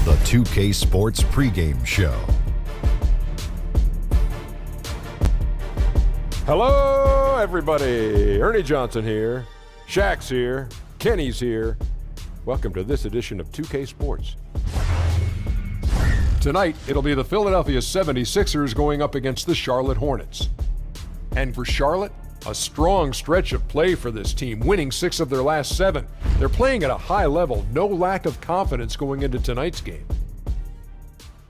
the 2K Sports pregame show. Hello, everybody. Ernie Johnson here. Shaq's here. Kenny's here. Welcome to this edition of 2K Sports. Tonight, it'll be the Philadelphia 76ers going up against the Charlotte Hornets. And for Charlotte, a strong stretch of play for this team, winning 6 of their last 7. They're playing at a high level, no lack of confidence going into tonight's game.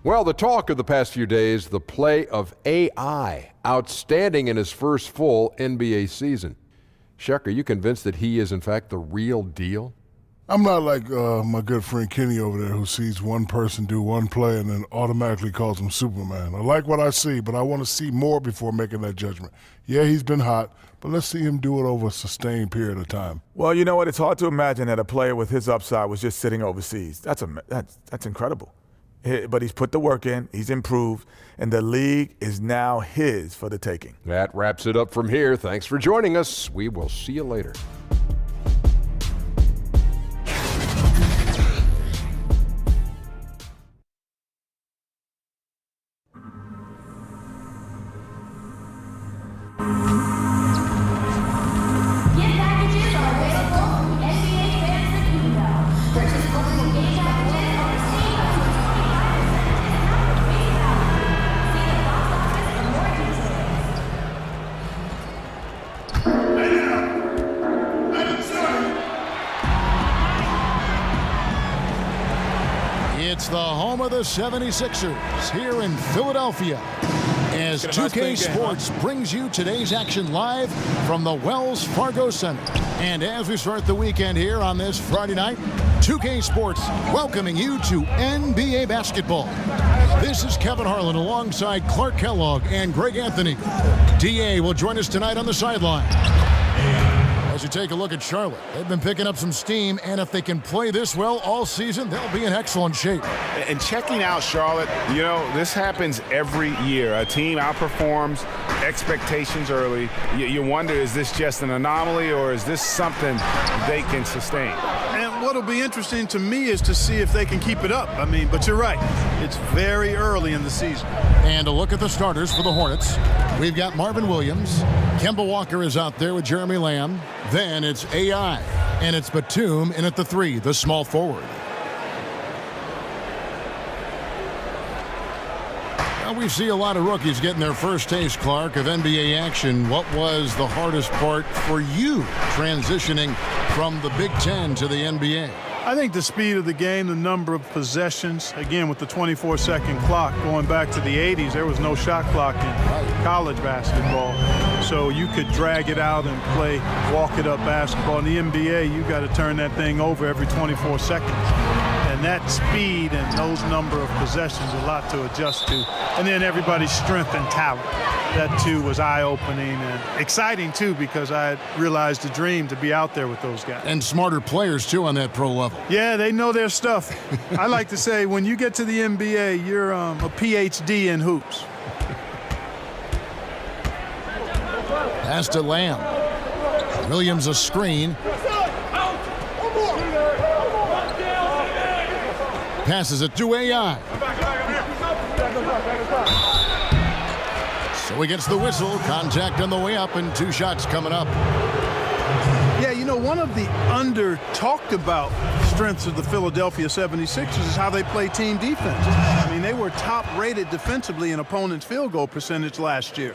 Well, the talk of the past few days, the play of AI, outstanding in his first full NBA season. Shaq, are you convinced that he is, in fact, the real deal? I'm not like my good friend Kenny over there who sees one person do one play and then automatically calls him Superman. I like what I see, but I want to see more before making that judgment. Yeah, he's been hot, but let's see him do it over a sustained period of time. Well, you know what? It's hard to imagine that a player with his upside was just sitting overseas. That's incredible. But he's put the work in, he's improved, and the league is now his for the taking. That wraps it up from here. Thanks for joining us. We will see you later. It's the home of the 76ers here in Philadelphia as 2K Sports brings you today's action live from the Wells Fargo Center. And as we start the weekend here on this Friday night, 2K Sports welcoming you to NBA basketball. This is Kevin Harlan alongside Clark Kellogg and Greg Anthony. DA will join us tonight on the sideline. As you take a look at Charlotte, they've been picking up some steam, and if they can play this well all season, they'll be in excellent shape. And checking out Charlotte, you know, this happens every year. A team outperforms expectations early. You wonder, is this just an anomaly, or is this something they can sustain? And what'll be interesting to me is to see if they can keep it up. I mean, but you're right. It's very early in the season. And a look at the starters for the Hornets. We've got Marvin Williams. Kemba Walker is out there with Jeremy Lamb. Then it's AI. And it's Batum in at the 3, the small forward. Now we see a lot of rookies getting their first taste, Clark, of NBA action. What was the hardest part for you transitioning from the Big Ten to the NBA? I think the speed of the game, the number of possessions, again, with the 24-second clock going back to the 80s, there was no shot clock in college basketball. So you could drag it out and play walk-it-up basketball. In the NBA, you got to turn that thing over every 24 seconds. And that speed and those number of possessions, a lot to adjust to. And then everybody's strength and talent. That, too, was eye-opening and exciting, too, because I had realized the dream to be out there with those guys. And smarter players, too, on that pro level. Yeah, they know their stuff. I like to say, when you get to the NBA, you're a PhD in hoops. Pass to Lamb. Williams a screen. Passes it to AI. So he gets the whistle. Contact on the way up and 2 shots coming up. Yeah, you know, one of the under-talked about strengths of the Philadelphia 76ers is how they play team defense. I mean, they were top-rated defensively in opponents' field goal percentage last year.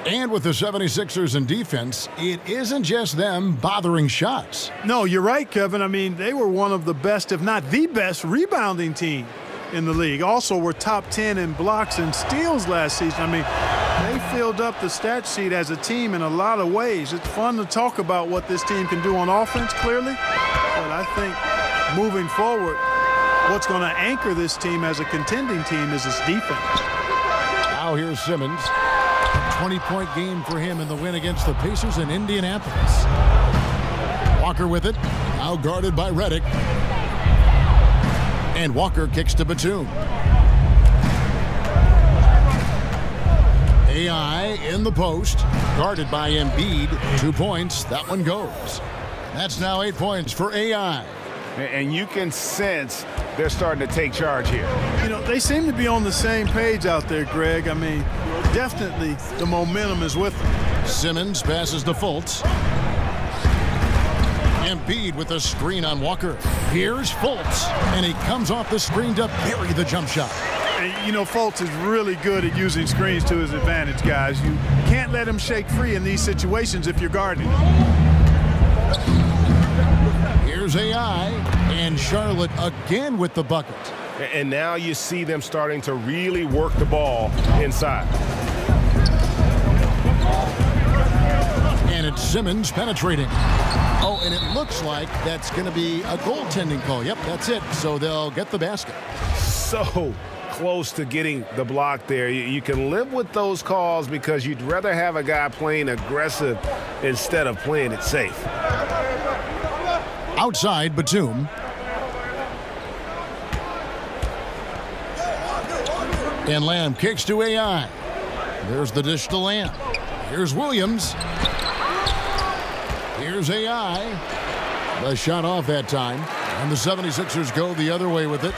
And with the 76ers in defense, it isn't just them bothering shots. No, you're right, Kevin. I mean, they were one of the best, if not the best, rebounding team in the league. Also were top 10 in blocks and steals last season. I mean, they filled up the stat sheet as a team in a lot of ways. It's fun to talk about what this team can do on offense, clearly. But I think moving forward, what's going to anchor this team as a contending team is its defense. Now here's Simmons. 20-point game for him in the win against the Pacers in Indianapolis. Walker with it. Now guarded by Redick. And Walker kicks to Batum. AI in the post. Guarded by Embiid. 2 points. That one goes. That's now 8 points for AI. And you can sense they're starting to take charge here. You know, they seem to be on the same page out there, Greg. I mean, definitely the momentum is with them. Simmons passes to Fultz. Embiid with a screen on Walker. Here's Fultz, and he comes off the screen to bury the jump shot. And, you know, Fultz is really good at using screens to his advantage, guys. You can't let him shake free in these situations if you're guarding him. Here's AI, and Charlotte again with the bucket. And now you see them starting to really work the ball inside. And it's Simmons penetrating. Oh, and it looks like that's going to be a goaltending call. Yep, that's it. So they'll get the basket. So close to getting the block there. You can live with those calls because you'd rather have a guy playing aggressive instead of playing it safe. Outside, Batum. And Lamb kicks to AI. There's the dish to Lamb. Here's Williams. Here's AI. The shot off that time. And the 76ers go the other way with it.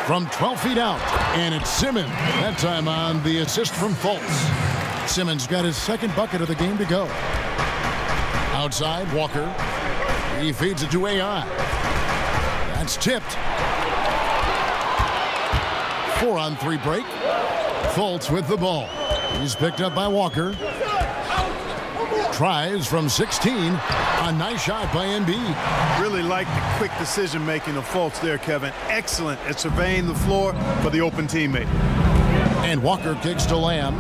From 12 feet out. And it's Simmons. That time on the assist from Fultz. Simmons got his second bucket of the game to go. Outside, Walker. He feeds it to AI. That's tipped. 4-on-3 break. Fultz with the ball. He's picked up by Walker. Tries from 16. A nice shot by Embiid. Really like the quick decision-making of Fultz there, Kevin. Excellent at surveying the floor for the open teammate. And Walker kicks to Lamb.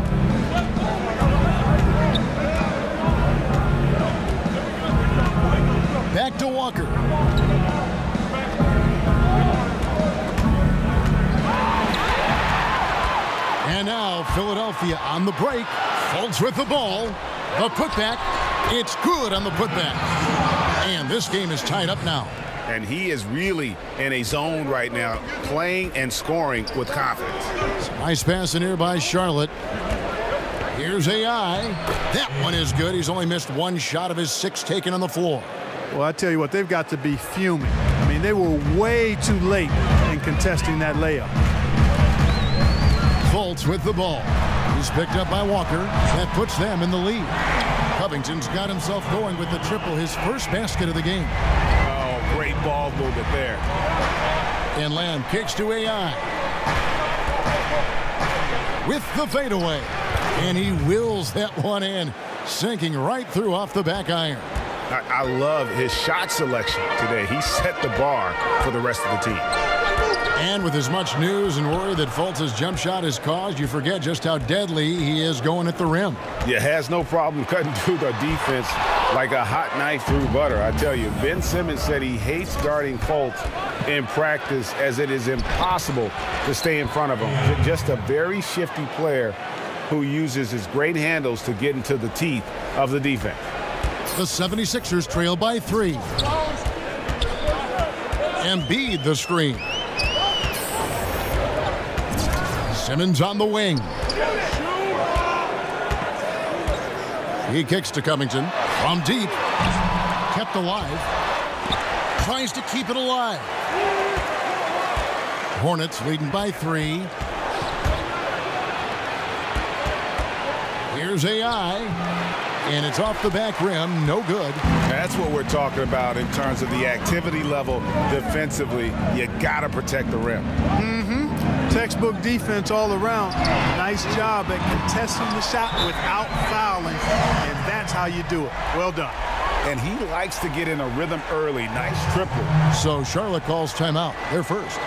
Back to Walker. And now Philadelphia on the break. Fultz with the ball. The putback. It's good on the putback. And this game is tied up now. And he is really in a zone right now, playing and scoring with confidence. Nice pass in here by Charlotte. Here's AI. That one is good. He's only missed one shot of his 6 taken on the floor. Well, I tell you what, they've got to be fuming. I mean, they were way too late in contesting that layup. Fultz with the ball. He's picked up by Walker. That puts them in the lead. Covington's got himself going with the triple, his first basket of the game. Oh, great ball movement there. And Lamb kicks to AI. With the fadeaway. And he wills that one in, sinking right through off the back iron. I love his shot selection today. He set the bar for the rest of the team. And with as much news and worry that Fultz's jump shot has caused, you forget just how deadly he is going at the rim. Yeah, has no problem cutting through the defense like a hot knife through butter. I tell you, Ben Simmons said he hates guarding Fultz in practice as it is impossible to stay in front of him. Just a very shifty player who uses his great handles to get into the teeth of the defense. The 76ers trail by 3. Embiid the screen. Simmons on the wing. He kicks to Covington from deep. Kept alive. Tries to keep it alive. Hornets leading by 3. Here's AI. And it's off the back rim. No good. That's what we're talking about in terms of the activity level defensively. You got to protect the rim. Textbook defense all around. Nice job at contesting the shot without fouling, and that's how you do it. Well done. And he likes to get in a rhythm early. Nice triple. So Charlotte calls timeout. They're first.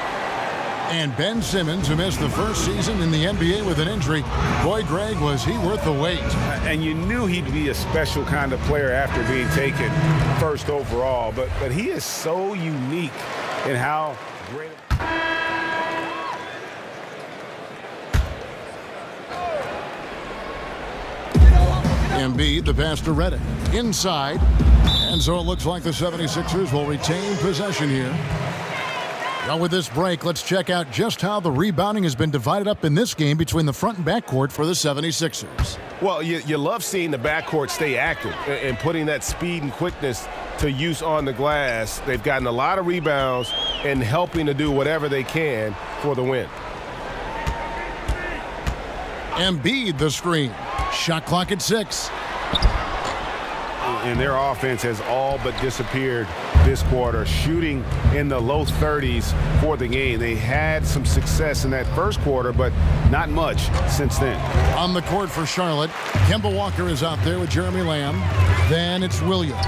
And Ben Simmons, who missed the first season in the NBA with an injury, boy, Greg, was he worth the wait. And you knew he'd be a special kind of player after being taken first overall. But he is so unique in how great. Embiid, the pass to Reddick. Inside. And so it looks like the 76ers will retain possession here. Now with this break, let's check out just how the rebounding has been divided up in this game between the front and backcourt for the 76ers. Well, you love seeing the backcourt stay active and putting that speed and quickness to use on the glass. They've gotten a lot of rebounds and helping to do whatever they can for the win. Embiid the screen. Shot clock at 6. And their offense has all but disappeared this quarter, shooting in the low 30s for the game. They had some success in that first quarter, but not much since then. On the court for Charlotte, Kemba Walker is out there with Jeremy Lamb. Then it's Williams.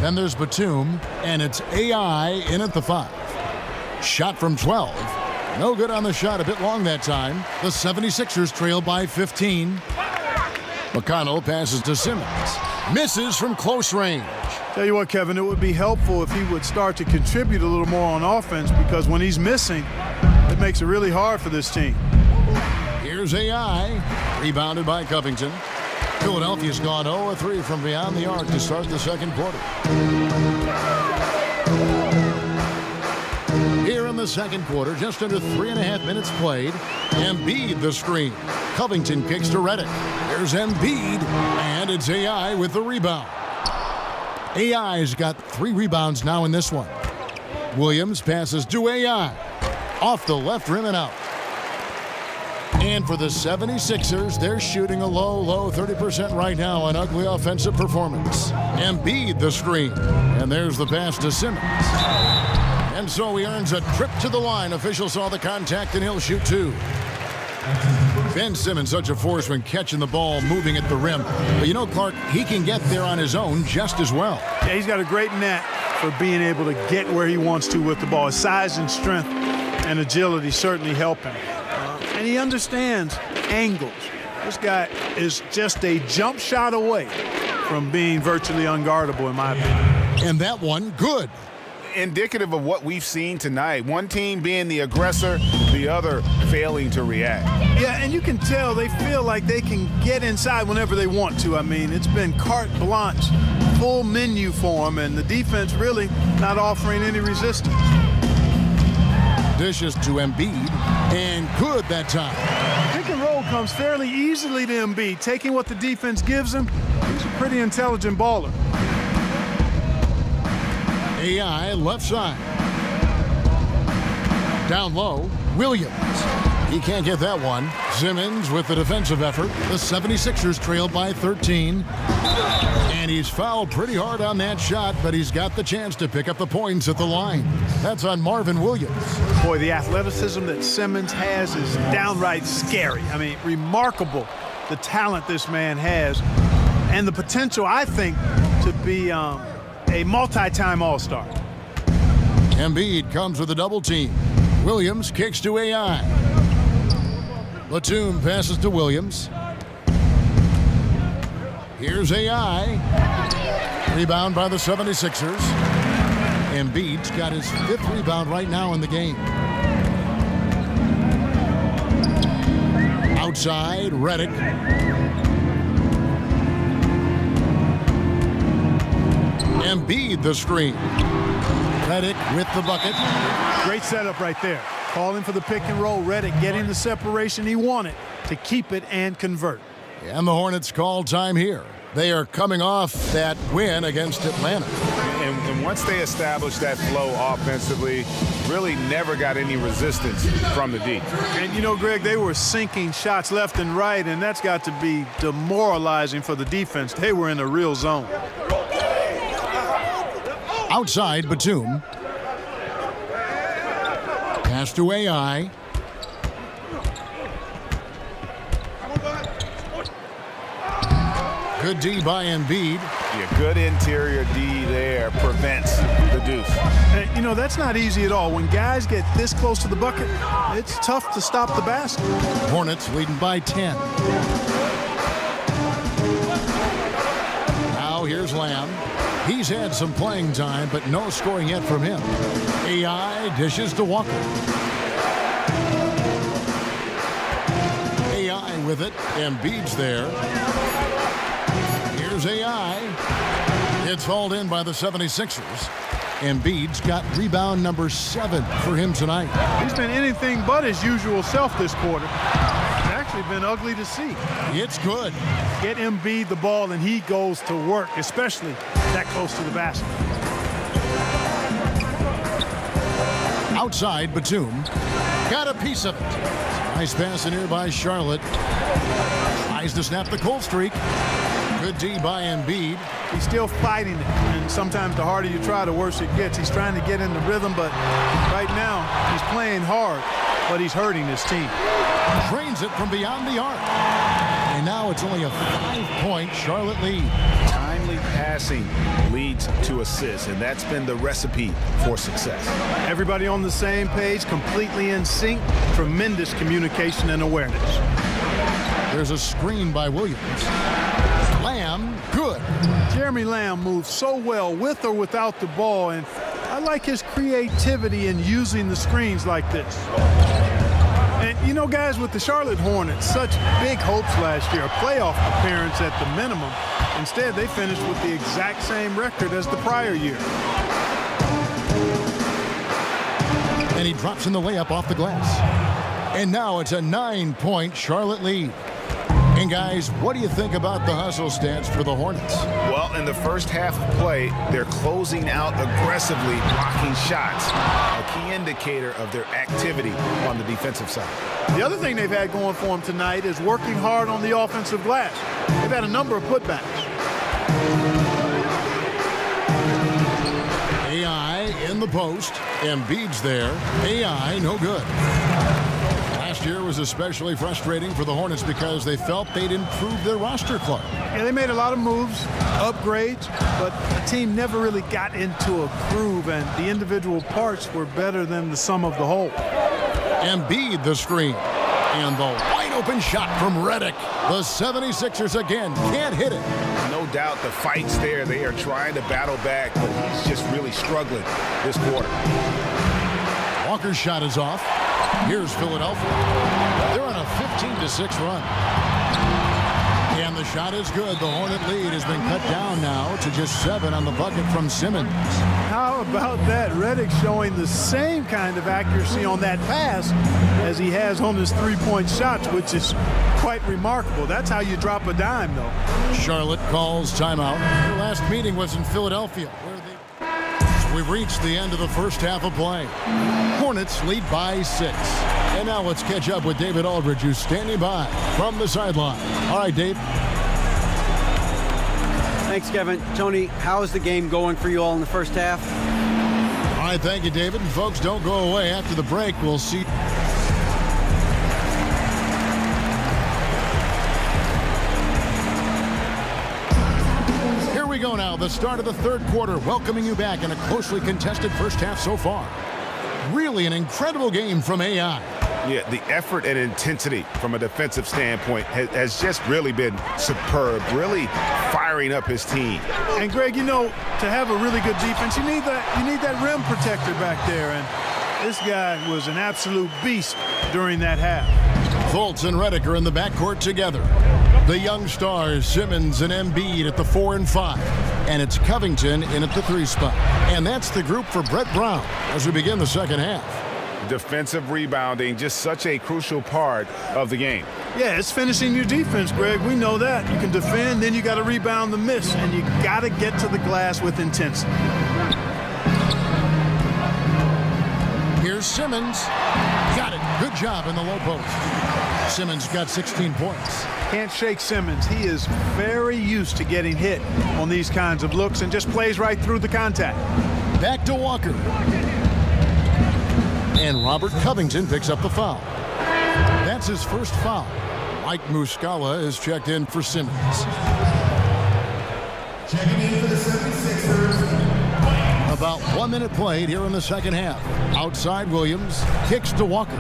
Then there's Batum, and it's AI in at the 5. Shot from 12. No good on the shot, a bit long that time. The 76ers trail by 15. McConnell passes to Simmons. Misses from close range. Tell you what, Kevin, it would be helpful if he would start to contribute a little more on offense, because when he's missing, it makes it really hard for this team. Here's AI. Rebounded by Covington. Philadelphia's gone 0-3 from beyond the arc to start the second quarter. Here in the second quarter, just under 3.5 minutes played. Embiid the screen. Covington kicks to Redick. There's Embiid, and it's AI with the rebound. AI's got 3 rebounds now in this one. Williams passes to AI. Off the left rim and out. And for the 76ers, they're shooting a low 30% right now, an ugly offensive performance. Embiid the screen. And there's the pass to Simmons. And so he earns a trip to the line. Officials saw the contact, and he'll shoot 2. Ben Simmons, such a force when catching the ball, moving at the rim. But you know, Clark, he can get there on his own just as well. Yeah, he's got a great knack for being able to get where he wants to with the ball. His size and strength and agility certainly help him. And he understands angles. This guy is just a jump shot away from being virtually unguardable, in my opinion. And that one, good. Indicative of what we've seen tonight. One team being the aggressor, the other failing to react. Yeah, and you can tell they feel like they can get inside whenever they want to. I mean, it's been carte blanche, full menu for them, and the defense really not offering any resistance. Dishes to Embiid, and good that time. Pick and roll comes fairly easily to Embiid, taking what the defense gives him. He's a pretty intelligent baller. AI left side. Down low, Williams. He can't get that one. Simmons with the defensive effort. The 76ers trail by 13. And he's fouled pretty hard on that shot, but he's got the chance to pick up the points at the line. That's on Marvin Williams. Boy, the athleticism that Simmons has is downright scary. I mean, remarkable the talent this man has, and the potential, I think, to be a multi-time All-Star. Embiid comes with a double team. Williams kicks to AI. Batum passes to Williams. Here's AI. Rebound by the 76ers. Embiid's got his 5th rebound right now in the game. Outside, Redick. Embiid the screen. Redick with the bucket. Great setup right there. Calling for the pick and roll. Redick getting the separation he wanted to keep it and convert. And the Hornets call time here. They are coming off that win against Atlanta. And once they established that flow offensively, really never got any resistance from the D. And you know, Greg, they were sinking shots left and right, and that's got to be demoralizing for the defense. They were in a real zone. Outside, Batum. Pass to AI. Good D by Embiid. Yeah, good interior D there prevents the deuce. And, you know, that's not easy at all. When guys get this close to the bucket, it's tough to stop the basket. Hornets leading by 10. Now here's Lamb. He's had some playing time, but no scoring yet from him. AI dishes to Walker. AI with it. Embiid's there. Here's AI. It's hauled in by the 76ers. Embiid's got rebound number 7 for him tonight. He's been anything but his usual self this quarter. Actually actually been ugly to see. It's good. Get Embiid the ball, and he goes to work, especially that close to the basket. Outside, Batum got a piece of it. Nice pass in here by Charlotte. Tries to snap the cold streak. Good D by Embiid. He's still fighting it, and sometimes the harder you try, the worse it gets. He's trying to get in the rhythm, but right now he's playing hard, but he's hurting his team. Drains it from beyond the arc. And now it's only a 5-point Charlotte lead. Timely passing leads to assists, and that's been the recipe for success. Everybody on the same page, completely in sync, tremendous communication and awareness. There's a screen by Williams. Lamb, good. Jeremy Lamb moves so well with or without the ball, and I like his creativity in using the screens like this. And, you know, guys, with the Charlotte Hornets, such big hopes last year, a playoff appearance at the minimum. Instead, they finished with the exact same record as the prior year. And he drops in the layup off the glass. And now it's a 9-point Charlotte lead. And guys, what do you think about the hustle stats for the Hornets? Well, in the first half of play, they're closing out aggressively, blocking shots, a key indicator of their activity on the defensive side. The other thing they've had going for them tonight is working hard on the offensive glass. They've had a number of putbacks. AI in the post. Embiid's there. AI no good. Last year was especially frustrating for the Hornets because they felt they'd improved their roster club. Yeah, they made a lot of moves, upgrades, but the team never really got into a groove, and the individual parts were better than the sum of the whole. Embiid the screen. And the wide open shot from Redick. The 76ers again can't hit it. No doubt the fight's there. They are trying to battle back, but he's just really struggling this quarter. Walker's shot is off. Here's Philadelphia. They're on a 15-6 run. And the shot is good. The Hornet lead has been cut down now to just 7 on the bucket from Simmons. How about that? Redick showing the same kind of accuracy on that pass as he has on his three-point shots, which is quite remarkable. That's how you drop a dime, though. Charlotte calls timeout. Their last meeting was in Philadelphia, where we've reached the end of the first half of play. Hornets lead by 6. And now let's catch up with David Aldridge, who's standing by from the sideline. All right, Dave. Thanks, Kevin. Tony, how is the game going for you all in the first half? All right, thank you, David. And folks, don't go away. After the break, we'll see. Here we go now, the start of the third quarter, welcoming you back in a closely contested first half so far. Really an incredible game from AI. Yeah, the effort and intensity from a defensive standpoint has just really been superb, really firing up his team. And Greg, you know, to have a really good defense, you need that rim protector back there, and this guy was an absolute beast during that half. Fultz and Redick are in the backcourt together. The young stars, Simmons and Embiid at the 4 and 5. And it's Covington in at the 3 spot. And that's the group for Brett Brown as we begin the second half. Defensive rebounding, just such a crucial part of the game. Yeah, it's finishing your defense, Greg. We know that. You can defend, then you got to rebound the miss, and you got to get to the glass with intensity. Here's Simmons. Got it. Good job in the low post. Simmons got 16 points. Can't shake Simmons. He is very used to getting hit on these kinds of looks and just plays right through the contact. Back to Walker. And Robert Covington picks up the foul. That's his first foul. Mike Muscala is checked in for Simmons. Checking in for the 76ers. About 1 minute played here in the second half. Outside Williams, kicks to Walker.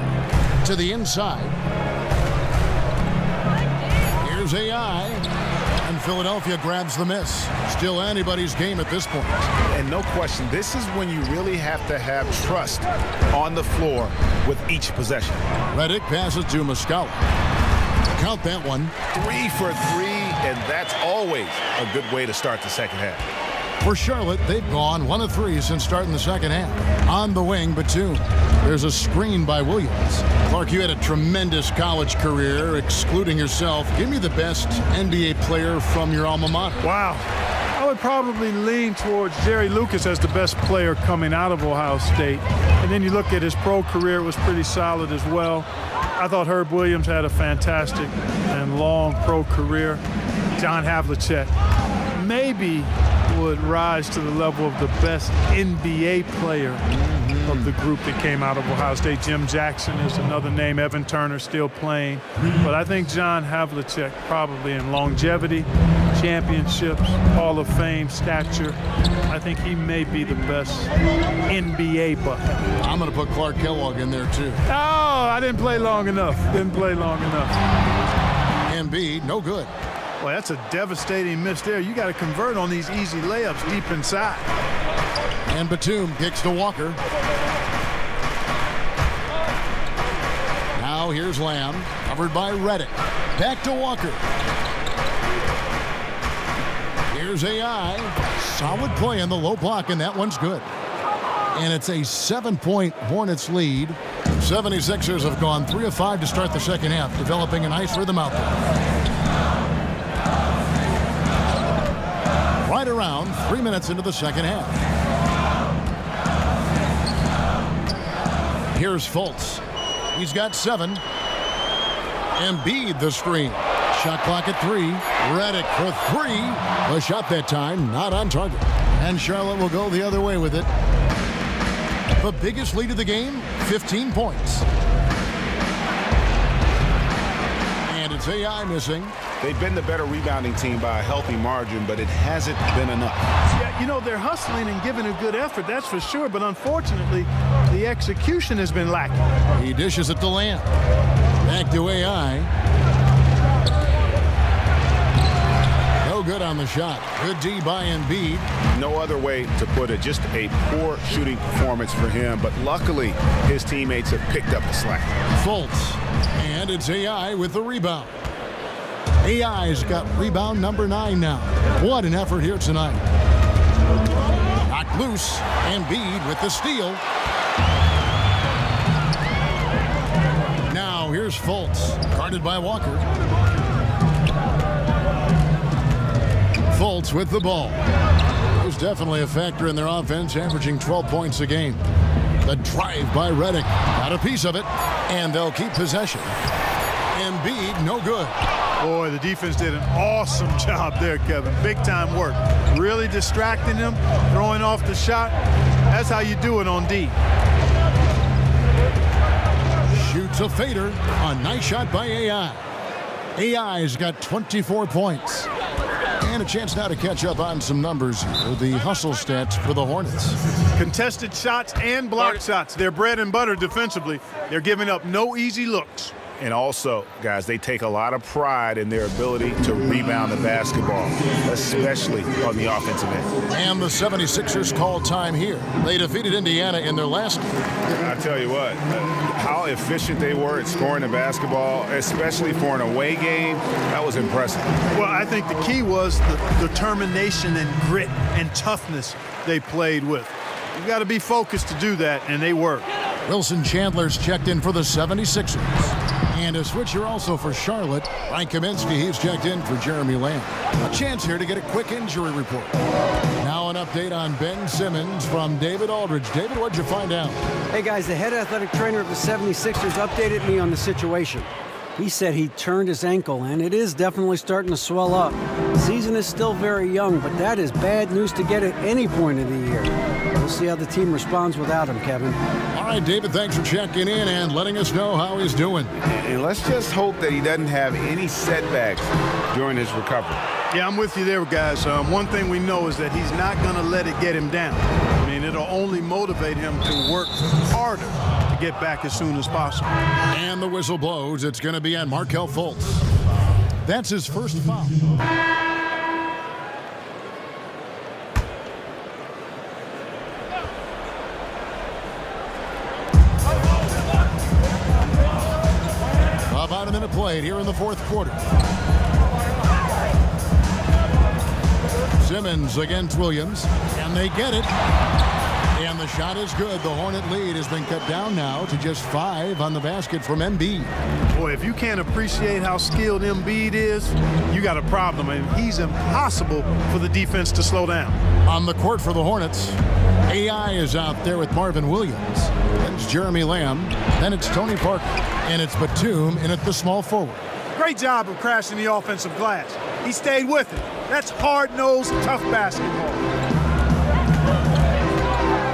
To the inside. Here's AI. And Philadelphia grabs the miss. Still anybody's game at this point. And no question, this is when you really have to have trust on the floor with each possession. Redick passes to Muscala. Count that one. 3 for 3, and that's always a good way to start the second half. For Charlotte, they've gone 1 of 3 since starting the second half. On the wing, Batum. There's a screen by Williams. Clark, you had a tremendous college career, excluding yourself. Give me the best NBA player from your alma mater. Wow. I would probably lean towards Jerry Lucas as the best player coming out of Ohio State. And then you look at his pro career, it was pretty solid as well. I thought Herb Williams had a fantastic and long pro career. John Havlicek maybe would rise to the level of the best NBA player of the group that came out of Ohio State. Jim Jackson is another name. Evan Turner still playing. But I think John Havlicek probably in longevity, championships, Hall of Fame stature. I think he may be the best NBA bucket. I'm going to put Clark Kellogg in there too. Oh, I didn't play long enough. Embiid, no good. Well, that's a devastating miss there. You got to convert on these easy layups deep inside. And Batum kicks to Walker. Now here's Lamb, covered by Redick. Back to Walker. Here's AI. Solid play in the low block, and that one's good. And it's a 7-point Hornets lead. 76ers have gone 3 of 5 to start the second half, developing a nice rhythm out there. Right around 3 minutes into the second half. Here's Fultz. He's got 7. Embiid the screen. Shot clock at 3. Redick for 3. The shot that time not on target. And Charlotte will go the other way with it. The biggest lead of the game, 15 points. And it's AI missing. They've been the better rebounding team by a healthy margin, but it hasn't been enough. Yeah, you know, they're hustling and giving a good effort, that's for sure. But unfortunately, the execution has been lacking. He dishes it to Lamb. Back to AI. No good on the shot. Good D by Embiid. No other way to put it. Just a poor shooting performance for him. But luckily, his teammates have picked up the slack. Fultz. And it's AI with the rebound. AI's got rebound number 9 now. What an effort here tonight. Knocked loose. Embiid with the steal. Now here's Fultz. Guarded by Walker. Fultz with the ball. He's definitely a factor in their offense, averaging 12 points a game. The drive by Redick. Got a piece of it. And they'll keep possession. Embiid, no good. Boy, the defense did an awesome job there, Kevin. Big time work. Really distracting them, throwing off the shot. That's how you do it on D. Shoots a fader. A nice shot by AI. AI's got 24 points. And a chance now to catch up on some numbers here. The hustle stats for the Hornets. Contested shots and block shots. They're bread and butter defensively. They're giving up no easy looks. And also, guys, they take a lot of pride in their ability to rebound the basketball, especially on the offensive end. And the 76ers call time here. They defeated Indiana in their last game. I tell you what, how efficient they were at scoring the basketball, especially for an away game, that was impressive. Well, I think the key was the determination and grit and toughness they played with. You've got to be focused to do that, and they were. Wilson Chandler's checked in for the 76ers. And a switcher also for Charlotte. Frank Kaminsky, he's checked in for Jeremy Lamb. A chance here to get a quick injury report. Now an update on Ben Simmons from David Aldridge. David, what'd you find out? Hey, guys, the head athletic trainer of the 76ers updated me on the situation. He said he turned his ankle, and it is definitely starting to swell up. The season is still very young, but that is bad news to get at any point of the year. We'll see how the team responds without him, Kevin. All right, David, thanks for checking in and letting us know how he's doing. And let's just hope that he doesn't have any setbacks during his recovery. Yeah, I'm with you there, guys. One thing we know is that he's not going to let it get him down. I mean, it'll only motivate him to work harder to get back as soon as possible. And the whistle blows. It's going to be on Markelle Fultz. That's his first foul. About a minute played here in the fourth quarter. Simmons against Williams, and they get it. And the shot is good. The Hornet lead has been cut down now to just 5 on the basket from Embiid. Boy, if you can't appreciate how skilled Embiid is, you got a problem. And he's impossible for the defense to slow down. On the court for the Hornets, AI is out there with Marvin Williams. Then it's Jeremy Lamb. Then it's Tony Parker. And it's Batum in at the small forward. Great job of crashing the offensive glass. He stayed with it. That's hard-nosed, tough basketball.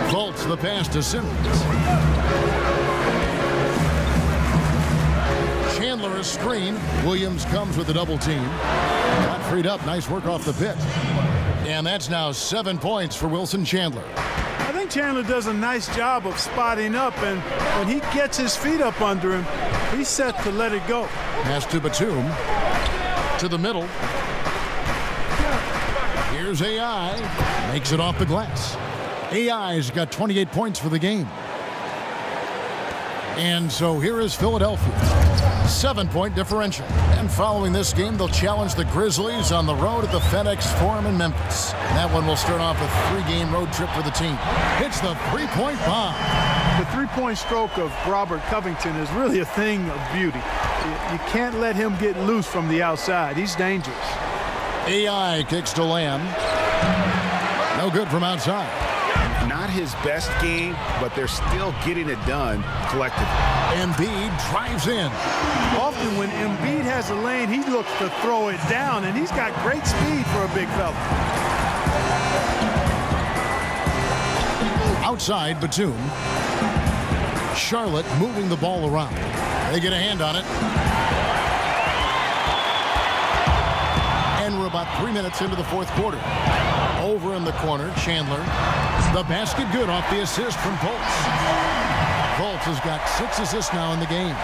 Fultz the pass to Simmons. Chandler a screen. Williams comes with a double team. Got freed up. Nice work off the pick. And that's now 7 points for Wilson Chandler. I think Chandler does a nice job of spotting up, and when he gets his feet up under him, he's set to let it go. Pass to Batum. To the middle. Here's AI. Makes it off the glass. AI's got 28 points for the game. And so here is Philadelphia. 7-point differential. And following this game, they'll challenge the Grizzlies on the road at the FedEx Forum in Memphis. That one will start off a 3-game road trip for the team. It's the three-point bomb. The three-point stroke of Robert Covington is really a thing of beauty. You can't let him get loose from the outside. He's dangerous. AI kicks to Lamb. No good from outside. Not his best game, but they're still getting it done collectively. Embiid drives in. Often when Embiid has a lane, he looks to throw it down, and he's got great speed for a big fella. Outside, Batum. Charlotte moving the ball around. They get a hand on it. And we're about 3 minutes into the fourth quarter. Over in the corner, Chandler. The basket good off the assist from Fultz. Fultz has got 6 assists now in the game.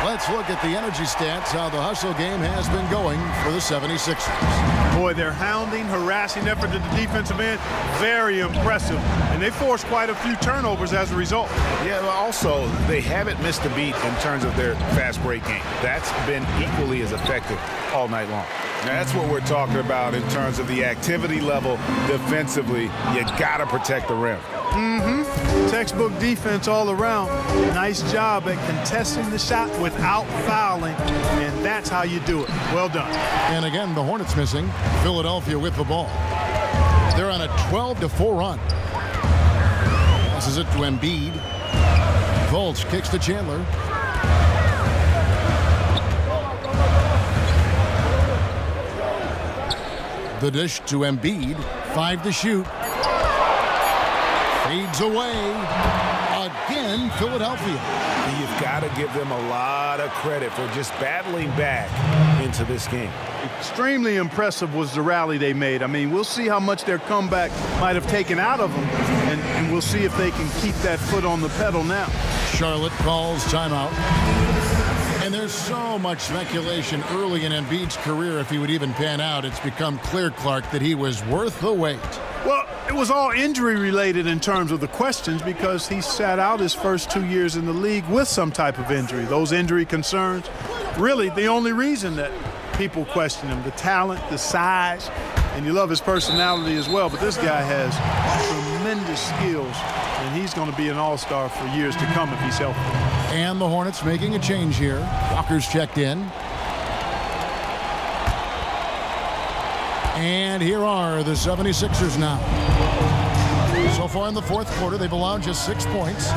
Let's look at the energy stats, how the hustle game has been going for the 76ers. Boy, their hounding, harassing effort at the defensive end, very impressive. And they forced quite a few turnovers as a result. Yeah, but also, they haven't missed a beat in terms of their fast break game. That's been equally as effective all night long. Now, that's what we're talking about in terms of the activity level defensively. You got to protect the rim. Textbook defense all around. Nice job at contesting the shot without fouling, and that's how you do it. Well done. And again, the Hornets missing. Philadelphia with the ball. They're on a 12-4 run. Passes it to Embiid. Fultz kicks to Chandler. The dish to Embiid. 5 to shoot. Fades away. Again, Philadelphia. You've got to give them a lot of credit for just battling back into this game. Extremely impressive was the rally they made. I mean, we'll see how much their comeback might have taken out of them, and we'll see if they can keep that foot on the pedal now. Charlotte calls timeout. And there's so much speculation early in Embiid's career if he would even pan out. It's become clear, Clark, that he was worth the wait. Well, it was all injury related in terms of the questions because he sat out his first 2 years in the league with some type of injury. Those injury concerns, really the only reason that people question him, the talent, the size, and you love his personality as well. But this guy has tremendous skills, and he's going to be an all-star for years to come if he's healthy. And the Hornets making a change here. Walker's checked in. And here are the 76ers now. So far in the fourth quarter, they've allowed just 6 points.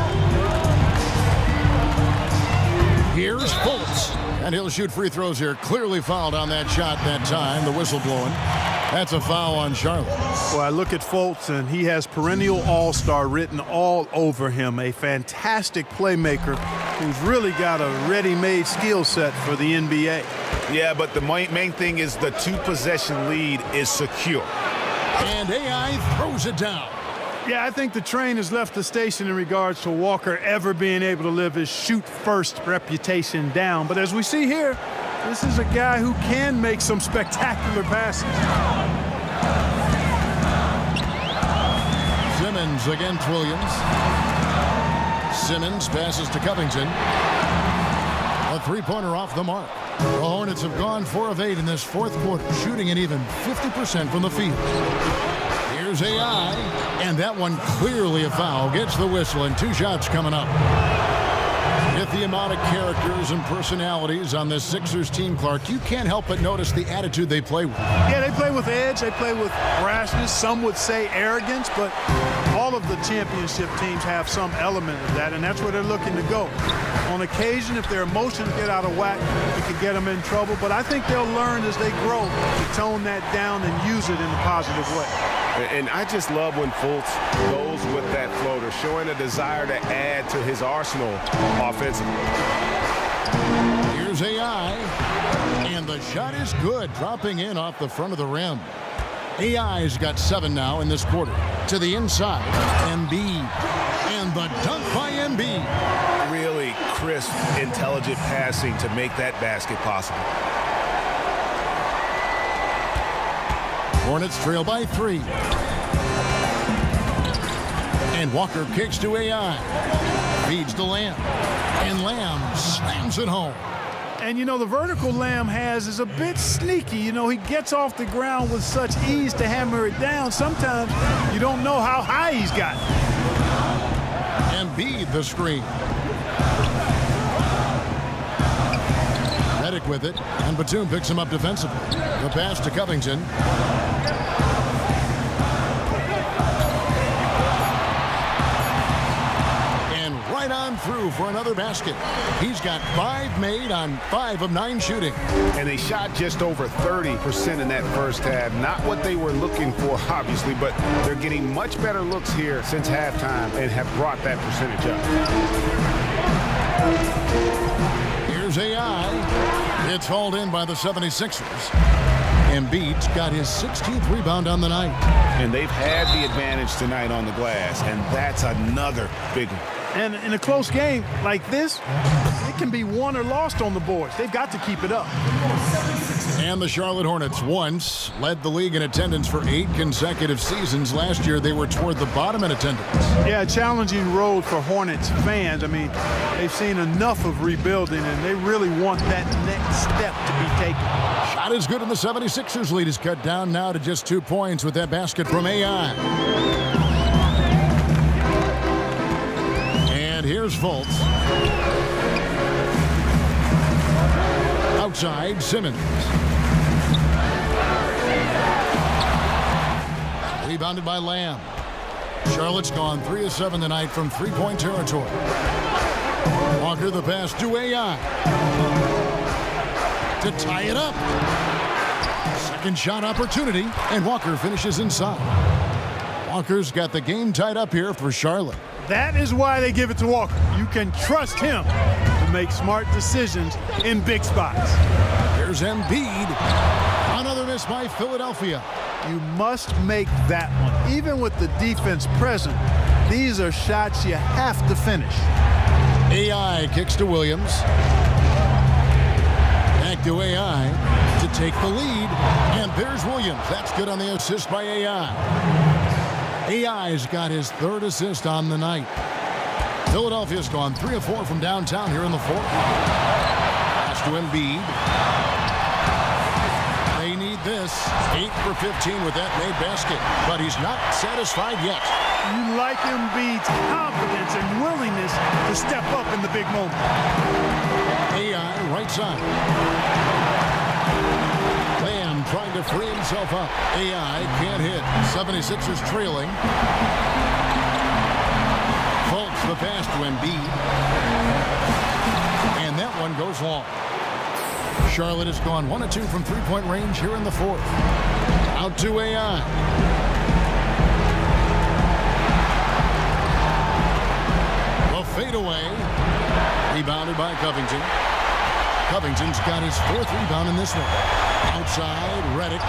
Here's Fultz. And he'll shoot free throws here. Clearly fouled on that shot that time. The whistle blowing. That's a foul on Charlotte. Well, I look at Fultz, and he has perennial all-star written all over him. A fantastic playmaker who's really got a ready-made skill set for the NBA. Yeah, but the main thing is the 2-possession lead is secure. And AI throws it down. Yeah, I think the train has left the station in regards to Walker ever being able to live his shoot-first reputation down. But as we see here, this is a guy who can make some spectacular passes. Simmons against Williams. Simmons passes to Covington. A three-pointer off the mark. The Hornets have gone 4 of 8 in this fourth quarter, shooting an even 50% from the field. Here's AI, and that one clearly a foul. Gets the whistle, and 2 shots coming up. With the amount of characters and personalities on this Sixers team, Clark, you can't help but notice the attitude they play with. Yeah, they play with edge. They play with brashness. Some would say arrogance, but all of the championship teams have some element of that, and that's where they're looking to go. On occasion, if their emotions get out of whack, it could get them in trouble, but I think they'll learn as they grow to tone that down and use it in a positive way. And I just love when Fultz goes with that floater, showing a desire to add to his arsenal offensively. Here's AI, and the shot is good, dropping in off the front of the rim. AI's got 7 now in this quarter. To the inside, Embiid, and the dunk by Embiid. Really crisp, intelligent passing to make that basket possible. Hornets trail by 3. And Walker kicks to AI. Feeds to Lamb. And Lamb slams it home. And, you know, the vertical Lamb has is a bit sneaky. You know, he gets off the ground with such ease to hammer it down. Sometimes you don't know how high he's got. Embiid the screen. Redick with it, and Batum picks him up defensively. The pass to Covington. And right on through for another basket. He's got 5 made on 5 of 9 shooting. And they shot just over 30% in that first half. Not what they were looking for, obviously, but they're getting much better looks here since halftime and have brought that percentage up. Here's AI. It's hauled in by the 76ers. Embiid's got his 16th rebound on the night. And they've had the advantage tonight on the glass, and that's another big one. And in a close game like this, it can be won or lost on the boards. They've got to keep it up. And the Charlotte Hornets once led the league in attendance for 8 consecutive seasons. Last year, they were toward the bottom in attendance. Yeah, a challenging road for Hornets fans. I mean, they've seen enough of rebuilding, and they really want that next step to be taken. Shot is good, and the 76ers lead is cut down now to just 2 points with that basket from AI. And here's Fultz. Outside, Simmons. Rebounded by Lamb. Charlotte's gone 3 of 7 tonight from 3-point territory. Walker the pass to AI. To tie it up. Second shot opportunity, and Walker finishes inside. Walker's got the game tied up here for Charlotte. That is why they give it to Walker. You can trust him to make smart decisions in big spots. Here's Embiid. Another miss by Philadelphia. You must make that one. Even with the defense present, these are shots you have to finish. AI kicks to Williams. Back to AI to take the lead. And there's Williams. That's good on the assist by AI. AI's got his 3rd assist on the night. Philadelphia's gone 3 of 4 from downtown here in the 4th. Pass to Embiid. They need this. 8 for 15 with that made basket, but he's not satisfied yet. You like Embiid's confidence and willingness to step up in the big moment. AI right side. Lamb trying to free himself up. AI can't hit. 76ers trailing. Fultz the pass to Embiid. And that one goes long. Charlotte has gone 1 of 2 from 3-point range here in the 4th. Out to AI. The fadeaway. Rebounded by Covington. Covington's got his 4th rebound in this one. Outside, Redick.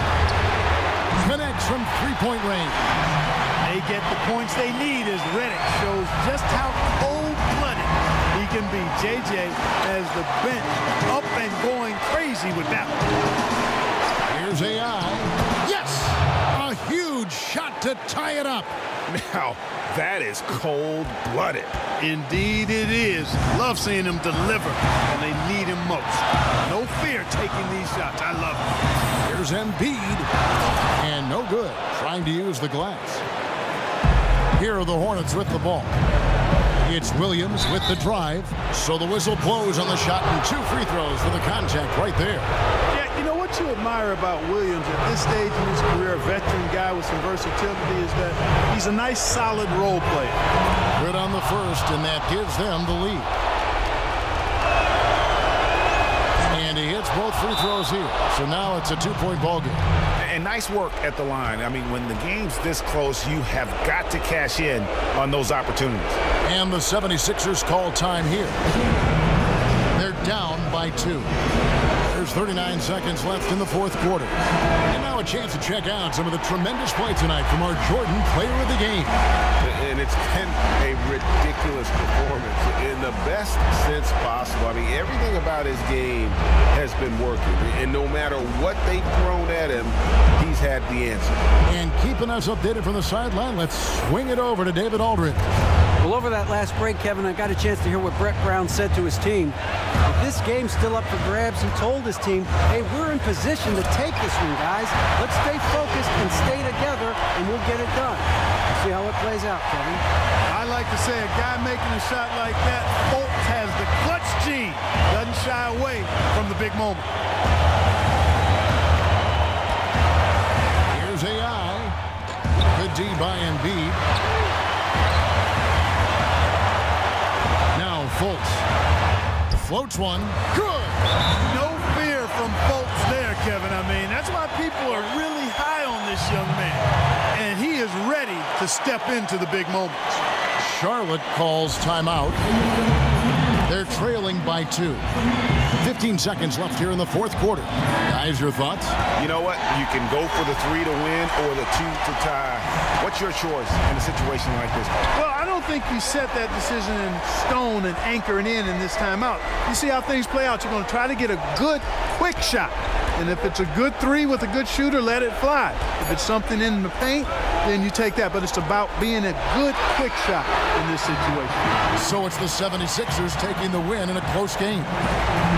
Connects from 3-point range. They get the points they need as Redick shows just how cold-blooded he can be. JJ has the bench up and going crazy with that one. Here's AI. Yes! A huge shot to tie it up. Now, that is cold-blooded. Indeed it is. Love love seeing him deliver when they need him most. No fear taking these shots. I love it. Here's Embiid. And no good. Trying to use the glass. Here are the Hornets with the ball. It's Williams with the drive. So the whistle blows on the shot and 2 free throws for the contact right there. Yeah, you know what you admire about Williams at this stage in his career, a veteran guy with some versatility, is that he's a nice, solid role player. Good on the first, and that gives them the lead. And he hits both free throws here. So now it's a 2-point ball game. And nice work at the line. I mean, when the game's this close, you have got to cash in on those opportunities. And the 76ers call time here. They're down by 2. There's 39 seconds left in the fourth quarter. And now a chance to check out some of the tremendous play tonight from our Jordan Player of the Game. And it's been a ridiculous performance in the best sense possible. I mean, everything about his game has been working. And no matter what they've thrown at him, he's had the answer. And keeping us updated from the sideline, let's swing it over to David Aldridge. Well, over that last break, Kevin, I got a chance to hear what Brett Brown said to his team. If this game's still up for grabs, he told his team, hey, we're in position to take this one, guys. Let's stay focused and stay together, and we'll get it done. We'll see how it plays out, Kevin. I like to say a guy making a shot like that, Fultz has the clutch gene. Doesn't shy away from the big moment. Here's AI. Good D by Embiid. Now Fultz. Floats one. Good. No fear from Fultz there, Kevin. I mean, that's why people are really high on this young man. And he is ready to step into the big moments. Charlotte calls timeout. They're trailing by 2. 15 seconds left here in the fourth quarter. Guys, your thoughts? You know what? You can go for the 3 to win or the 2 to tie. What's your choice in a situation like this? Well, I don't think you set that decision in stone and anchor it in this timeout. You see how things play out. You're going to try to get a good, quick shot. And if it's a good 3 with a good shooter, let it fly. If it's something in the paint, then you take that. But it's about being a good, quick shot in this situation. So it's the 76ers taking the win in a close game.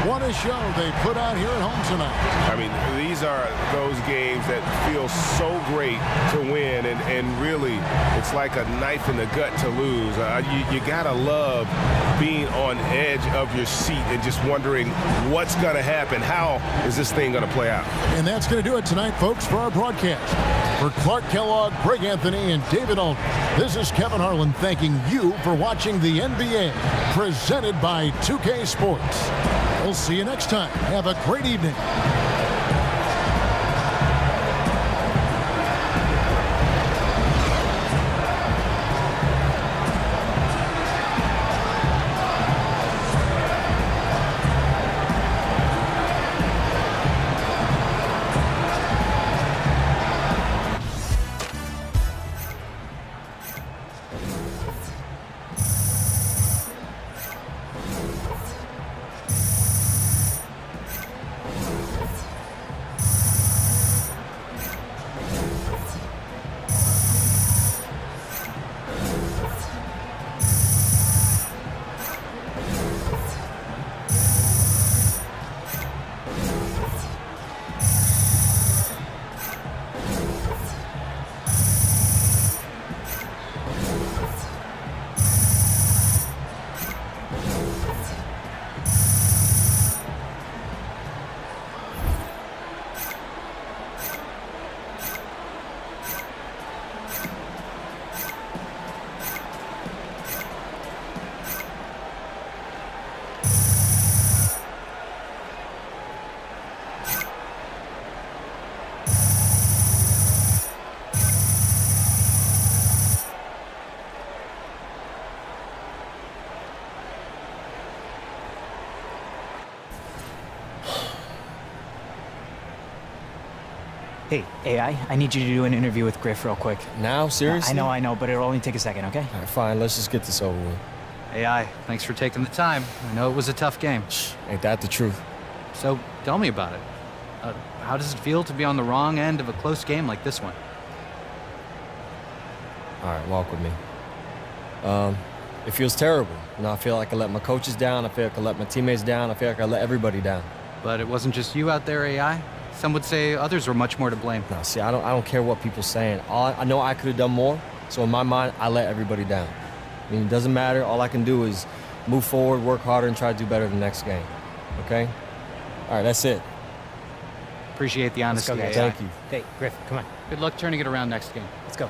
What a show they put out here at home tonight. I mean, these are those games that feel so great to win, and really, it's like a knife in the gut to lose. You gotta love being on edge of your seat and just wondering what's gonna happen. How is this thing gonna play out? And that's going to do it tonight, folks, for our broadcast. For Clark Kellogg, Greg Anthony, and David Aldridge, this is Kevin Harlan thanking you for watching the NBA, presented by 2K Sports. We'll see you next time. Have a great evening. Hey, AI, I need you to do an interview with Griff real quick. Now? Seriously? I know, but it'll only take a second, okay? All right, fine, let's just get this over with. AI, thanks for taking the time. I know it was a tough game. Ain't that the truth? So, tell me about it. How does it feel to be on the wrong end of a close game like this one? All right, walk with me. It feels terrible. You know, I feel like I let my coaches down. I feel like I let my teammates down. I feel like I let everybody down. But it wasn't just you out there, AI. Some would say others were much more to blame. No, see, I don't care what people saying. I know I could have done more. So in my mind, I let everybody down. I mean, it doesn't matter. All I can do is move forward, work harder, and try to do better the next game. Okay? All right, that's it. Appreciate the honesty. Let's go, guys. Thank you. Hey, Griff, come on. Good luck turning it around next game. Let's go.